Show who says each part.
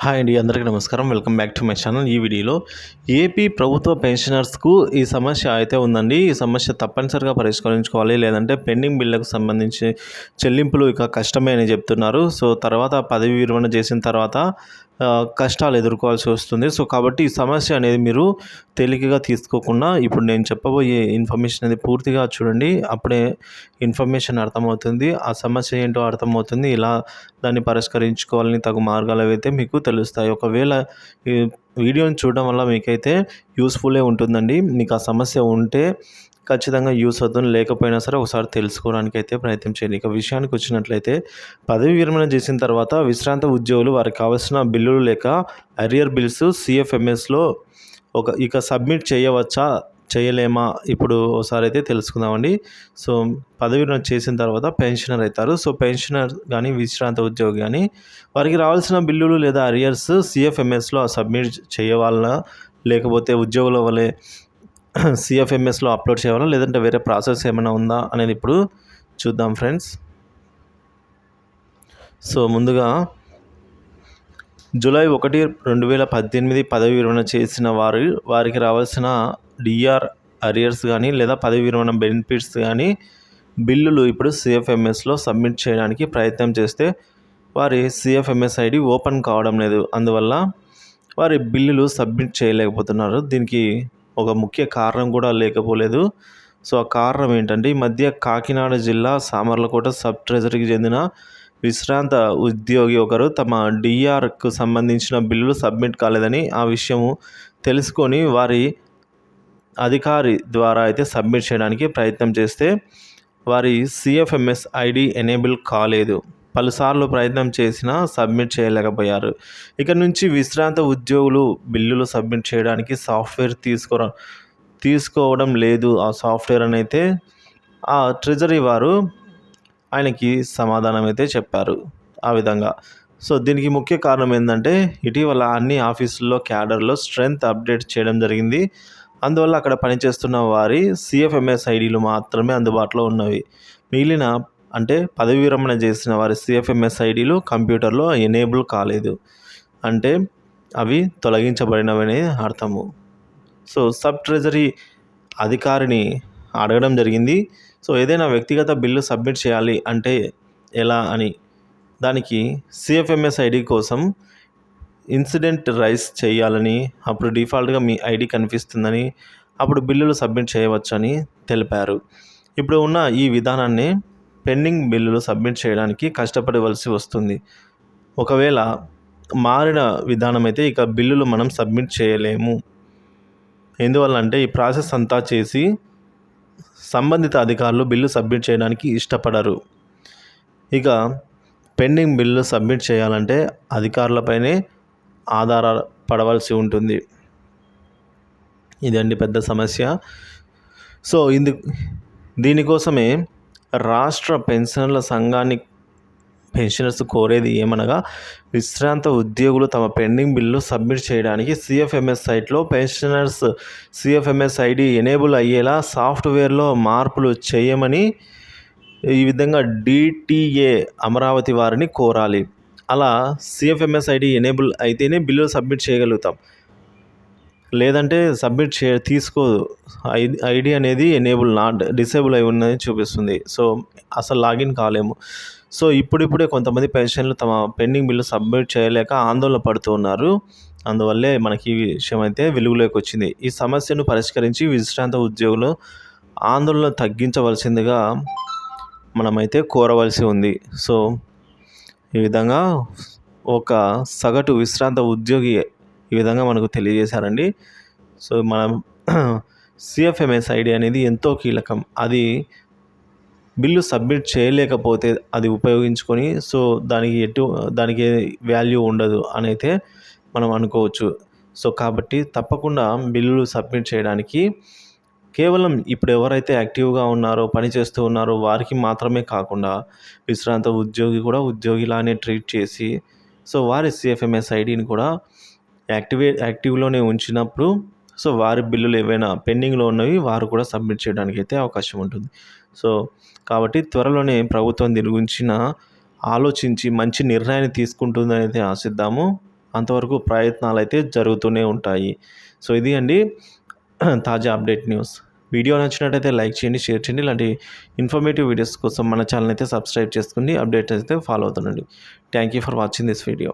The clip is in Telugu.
Speaker 1: హాయ్ అండి, అందరికీ నమస్కారం. Welcome back to my channel. ఈ వీడియోలో ఏపీ ప్రభుత్వ పెన్షనర్స్కు ఈ సమస్య అయితే ఉందండి. ఈ సమస్య తప్పనిసరిగా పరిష్కరించుకోవాలి, లేదంటే పెండింగ్ బిల్లుకు సంబంధించి చెల్లింపులు ఇక కష్టమే అని చెప్తున్నారు. సో తర్వాత పదవి విరమణ చేసిన తర్వాత కష్టాలు ఎదుర్కోవాల్సి వస్తుంది. సో కాబట్టి ఈ సమస్య అనేది మీరు తేలికగా తీసుకోకుండా ఇప్పుడు నేను చెప్పబోయే ఇన్ఫర్మేషన్ అనేది పూర్తిగా చూడండి. అప్పుడే ఇన్ఫర్మేషన్ అర్థమవుతుంది, ఆ సమస్య ఏంటో అర్థమవుతుంది, ఇలా దాన్ని పరిష్కరించుకోవాలని తగు మార్గాలు అయితే మీకు తెలుస్తాయి. ఒకవేళ ఈ వీడియోని చూడడం వల్ల మీకైతే యూస్ఫుల్లే ఉంటుందండి. మీకు ఆ సమస్య ఉంటే ఖచ్చితంగా యూస్ అవుతుంది, లేకపోయినా సరే ఒకసారి తెలుసుకోవడానికి అయితే ప్రయత్నం చేయండి. ఇక విషయానికి వచ్చినట్లయితే, పదవి విరమణ చేసిన తర్వాత విశ్రాంత ఉద్యోగులు వారికి కావాల్సిన బిల్లులు లేక అరియర్ బిల్స్ సిఎఫ్ఎంఎస్లో ఇక సబ్మిట్ చేయవచ్చా, చేయలేమా, ఇప్పుడు ఒకసారి అయితే తెలుసుకుందామండి. సో పదవి విరమణ చేసిన తర్వాత పెన్షనర్ అవుతారు. సో పెన్షనర్ కానీ విశ్రాంత ఉద్యోగి కానీ వారికి రావాల్సిన బిల్లులు లేదా అరియర్స్ సిఎఫ్ఎంఎస్లో సబ్మిట్ చేయవాలనా, లేకపోతే ఉద్యోగుల వల్లే సిఎఫ్ఎంఎస్లో అప్లోడ్ చేయాలా, లేదంటే వేరే ప్రాసెస్ ఏమైనా ఉందా అనేది ఇప్పుడు చూద్దాం ఫ్రెండ్స్. సో ముందుగా జూలై 1, 2018 పదవి విరమణ చేసిన వారికి రావాల్సిన డిఆర్ అరియర్స్ కానీ లేదా పదవి విరమణ బెనిఫిట్స్ కానీ బిల్లులు ఇప్పుడు సిఎఫ్ఎంఎస్లో సబ్మిట్ చేయడానికి ప్రయత్నం చేస్తే వారి సిఎఫ్ఎంఎస్ ఐడి ఓపెన్ కావడం లేదు. అందువల్ల వారి బిల్లులు సబ్మిట్ చేయలేకపోతున్నారు. దీనికి ఒక ముఖ్య కారణం కూడా లేకపోలేదు. సో ఆ కారణం ఏంటంటే, ఈ మధ్య కాకినాడ జిల్లా సామర్లకోట సబ్ ట్రెజరీకి చెందిన విశ్రాంత ఉద్యోగి ఒకరు తమ డిఆర్కు సంబంధించిన బిల్లులు సబ్మిట్ కాలేదని ఆ విషయము తెలుసుకొని వారి అధికారి ద్వారా అయితే సబ్మిట్ చేయడానికి ప్రయత్నం చేస్తే వారి సిఎఫ్ఎంఎస్ ఐడి ఎనేబుల్ కాలేదు. పలుసార్లు ప్రయత్నం చేసినా సబ్మిట్ చేయలేకపోయారు. ఇక నుంచి విశ్రాంత ఉద్యోగులు బిల్లులు సబ్మిట్ చేయడానికి సాఫ్ట్వేర్ తీసుకోవడం లేదు. ఆ సాఫ్ట్వేర్ అని అయితే ఆ ట్రెజరీ వారు ఆయనకి సమాధానం అయితే చెప్పారు ఆ విధంగా. సో దీనికి ముఖ్య కారణం ఏంటంటే, ఇటీవల అన్ని ఆఫీసుల్లో క్యాడర్లో స్ట్రెంత్ అప్డేట్ చేయడం జరిగింది. అందువల్ల అక్కడ పనిచేస్తున్న వారి సిఎఫ్ఎంఎస్ ఐడీలు మాత్రమే అందుబాటులో ఉన్నవి. మిగిలిన అంటే పదవి విరమణ చేసిన వారి సిఎఫ్ఎంఎస్ ఐడీలు కంప్యూటర్లో ఎనేబుల్ కాలేదు, అంటే అవి తొలగించబడినవనే అర్థము. సో సబ్ ట్రెజరీ అధికారిని అడగడం జరిగింది. సో ఏదైనా వ్యక్తిగత బిల్లు సబ్మిట్ చేయాలి అంటే ఎలా అని, దానికి సిఎఫ్ఎంఎస్ ఐడి కోసం ఇన్సిడెంట్ రైస్ చేయాలని, అప్పుడు డిఫాల్ట్గా మీ ఐడి కనిపిస్తుందని, అప్పుడు బిల్లులు సబ్మిట్ చేయవచ్చని తెలిపారు. ఇప్పుడు ఉన్న ఈ విధానాన్ని పెండింగ్ బిల్లులు సబ్మిట్ చేయడానికి కష్టపడవలసి వస్తుంది. ఒకవేళ మారిన విధానం అయితే ఇక బిల్లులు మనం సబ్మిట్ చేయలేము. ఎందువల్ల అంటే, ఈ ప్రాసెస్ అంతా చేసి సంబంధిత అధికారులు బిల్లు సబ్మిట్ చేయడానికి ఇష్టపడరు. ఇక పెండింగ్ బిల్లు సబ్మిట్ చేయాలంటే అధికారులపైనే ఆధారపడవలసి ఉంటుంది. ఇదండి పెద్ద సమస్య. సో దీనికోసమే రాష్ట్ర పెన్షనర్ల సంఘాన్ని పెన్షనర్స్ కోరేది ఏమనగా, విశ్రాంత ఉద్యోగులు తమ పెండింగ్ బిల్లు సబ్మిట్ చేయడానికి సిఎఫ్ఎంఎస్ సైట్లో పెన్షనర్స్ సిఎఫ్ఎంఎస్ ఐడి ఎనేబుల్ అయ్యేలా సాఫ్ట్వేర్లో మార్పులు చేయమని ఈ విధంగా డిటిఏ అమరావతి వారిని కోరాలి. అలా సిఎఫ్ఎంఎస్ ఐడి ఎనేబుల్ అయితేనే బిల్లు సబ్మిట్ చేయగలుగుతాం, లేదంటే సబ్మిట్ తీసుకోదు. ఐడి అనేది ఎనేబుల్ నాట్ డిసేబుల్ అయి ఉన్నది చూపిస్తుంది. సో అసలు లాగిన్ కాలేము. సో ఇప్పుడిప్పుడే కొంతమంది పెన్షన్లు తమ పెండింగ్ బిల్లు సబ్మిట్ చేయలేక ఆందోళన పడుతూ ఉన్నారు. అందువల్లే మనకి ఈ విషయం అయితే వెలుగులోకి వచ్చింది. ఈ సమస్యను పరిష్కరించి విశ్రాంత ఉద్యోగులు ఆందోళన తగ్గించవలసిందిగా మనమైతే కోరవలసి ఉంది. సో ఈ విధంగా ఒక సగటు విశ్రాంత ఉద్యోగి ఈ విధంగా మనకు తెలియజేశారండి. సో మనం సిఎఫ్ఎంఎస్ ఐడి అనేది ఎంతో కీలకం. అది బిల్లు సబ్మిట్ చేయలేకపోతే అది ఉపయోగించుకొని సో దానికి వాల్యూ ఉండదు అని అయితే మనం అనుకోవచ్చు. సో కాబట్టి తప్పకుండా బిల్లులు సబ్మిట్ చేయడానికి కేవలం ఇప్పుడు ఎవరైతే యాక్టివ్గా ఉన్నారో, పని చేస్తూ ఉన్నారో వారికి మాత్రమే కాకుండా విశ్రాంత ఉద్యోగి కూడా ఉద్యోగిలానే ట్రీట్ చేసి సో వారి సిఎఫ్ఎంఎస్ ఐడిని కూడా యాక్టివ్లోనే ఉంచినప్పుడు సో వారి బిల్లులు ఏవైనా పెండింగ్లో ఉన్నవి వారు కూడా సబ్మిట్ చేయడానికి అయితే అవకాశం ఉంటుంది. సో కాబట్టి త్వరలోనే ప్రభుత్వం దీని గురించి ఆలోచించి మంచి నిర్ణయాన్ని తీసుకుంటుందని అయితే ఆశిద్దాము. అంతవరకు ప్రయత్నాలు అయితే జరుగుతూనే ఉంటాయి. సో ఇది అండి తాజా అప్డేట్ న్యూస్. వీడియో నచ్చినట్టయితే లైక్ చేయండి, షేర్ చేయండి. ఇలాంటి ఇన్ఫర్మేటివ్ వీడియోస్ కోసం మన ఛానల్ అయితే సబ్స్క్రైబ్ చేసుకోండి. అప్డేట్స్ అయితే ఫాలో అవుతుండండి. Thank you for watching this video.